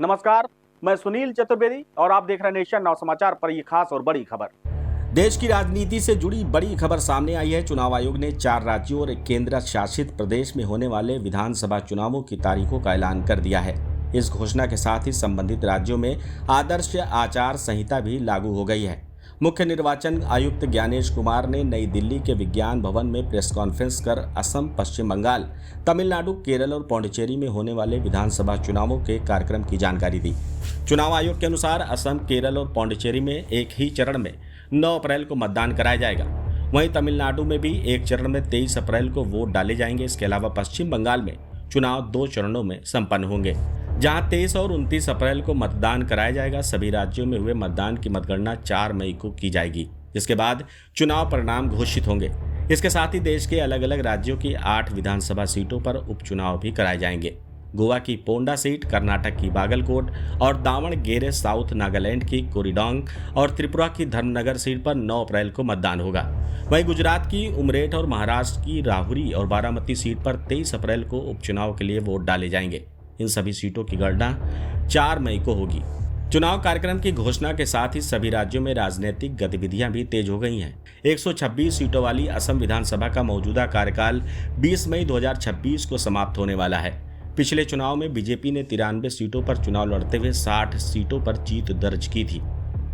नमस्कार, मैं सुनील चतुर्वेदी और आप देख रहे हैं नेशन नाउ समाचार पर ये खास और बड़ी खबर। देश की राजनीति से जुड़ी बड़ी खबर सामने आई है। चुनाव आयोग ने 4 राज्यों और एक केंद्र शासित प्रदेश में होने वाले विधानसभा चुनावों की तारीखों का ऐलान कर दिया है। इस घोषणा के साथ ही संबंधित राज्यों में आदर्श आचार संहिता भी लागू हो गई है। मुख्य निर्वाचन आयुक्त ज्ञानेश कुमार ने नई दिल्ली के विज्ञान भवन में प्रेस कॉन्फ्रेंस कर असम, पश्चिम बंगाल, तमिलनाडु, केरल और पौंडीचेरी में होने वाले विधानसभा चुनावों के कार्यक्रम की जानकारी दी। चुनाव आयोग के अनुसार असम, केरल और पौंडीचेरी में एक ही चरण में 9 अप्रैल को मतदान कराया जाएगा। वहीं तमिलनाडु में भी एक चरण में 23 अप्रैल को वोट डाले जाएंगे। इसके अलावा पश्चिम बंगाल में चुनाव 2 चरणों में संपन्न होंगे, जहां 23 और 29 अप्रैल को मतदान कराया जाएगा। सभी राज्यों में हुए मतदान की मतगणना 4 मई को की जाएगी, जिसके बाद चुनाव परिणाम घोषित होंगे। इसके साथ ही देश के अलग अलग राज्यों की 8 विधानसभा सीटों पर उपचुनाव भी कराए जाएंगे। गोवा की पोंडा सीट, कर्नाटक की बागलकोट और दावणगेरे, साउथ नागालैंड की कोरिडोंग और त्रिपुरा की धर्मनगर सीट पर 9 अप्रैल को मतदान होगा। वहीं गुजरात की उमरेठ और महाराष्ट्र की राहुरी और बारामती सीट पर 23 अप्रैल को उपचुनाव के लिए वोट डाले जाएंगे। इन सभी सीटों की गणना 4 मई को होगी। चुनाव कार्यक्रम की घोषणा के साथ ही सभी राज्यों में राजनीतिक गतिविधियां भी तेज हो गई हैं। 126 सीटों वाली असम विधानसभा का मौजूदा कार्यकाल 20 मई 2026 को समाप्त होने वाला है। पिछले चुनाव में बीजेपी ने 93 सीटों पर चुनाव लड़ते हुए 60 सीटों पर जीत दर्ज की थी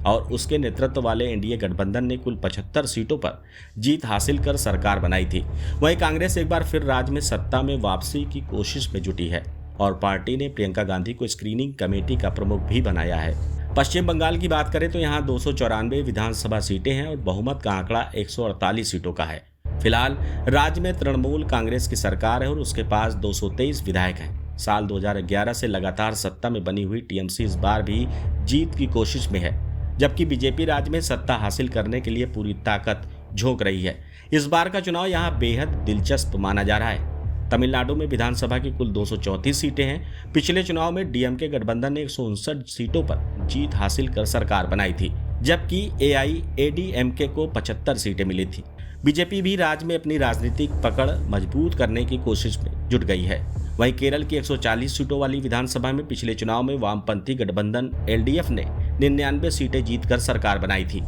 और उसके नेतृत्व वाले एनडीए गठबंधन ने कुल 75 सीटों पर जीत हासिल कर सरकार बनाई थी। वहीं कांग्रेस एक बार फिर राज्य में सत्ता में वापसी की कोशिश में जुटी है और पार्टी ने प्रियंका गांधी को स्क्रीनिंग कमेटी का प्रमुख भी बनाया है। पश्चिम बंगाल की बात करें तो यहाँ 294 विधानसभा सीटें हैं और बहुमत का आंकड़ा 148 सीटों का है। फिलहाल राज्य में तृणमूल कांग्रेस की सरकार है और उसके पास 223 विधायक हैं। साल 2011 से लगातार सत्ता में बनी हुई टीएमसी इस बार भी जीत की कोशिश में है, जबकि बीजेपी राज्य में सत्ता हासिल करने के लिए पूरी ताकत झोंक रही है। इस बार का चुनाव यहाँ बेहद दिलचस्प माना जा रहा है। तमिलनाडु में विधानसभा की कुल 234 सीटें हैं। पिछले चुनाव में डीएमके गठबंधन ने 159 सीटों पर जीत हासिल कर सरकार बनाई थी, जबकि एआईएडीएमके को 75 सीटें मिली थी। बीजेपी भी राज्य में अपनी राजनीतिक पकड़ मजबूत करने की कोशिश में जुट गई है। वहीं केरल की 140 सीटों वाली विधानसभा में पिछले चुनाव में वामपंथी गठबंधन एलडीएफ ने 99 सीटें जीतकर सरकार बनाई थी।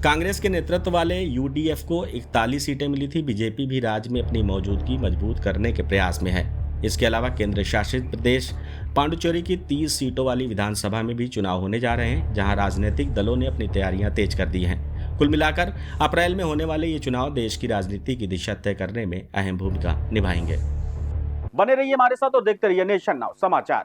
कांग्रेस के नेतृत्व वाले यूडीएफ को 41 सीटें मिली थी। बीजेपी भी राज्य में अपनी मौजूदगी मजबूत करने के प्रयास में है। इसके अलावा केंद्र शासित प्रदेश पांडुचेरी की 30 सीटों वाली विधानसभा में भी चुनाव होने जा रहे हैं, जहां राजनीतिक दलों ने अपनी तैयारियां तेज कर दी हैं। कुल मिलाकर अप्रैल में होने वाले ये चुनाव देश की राजनीति की दिशा तय करने में अहम भूमिका निभाएंगे। बने रहिए हमारे साथ और देखते रहिए नेशन नाउ समाचार।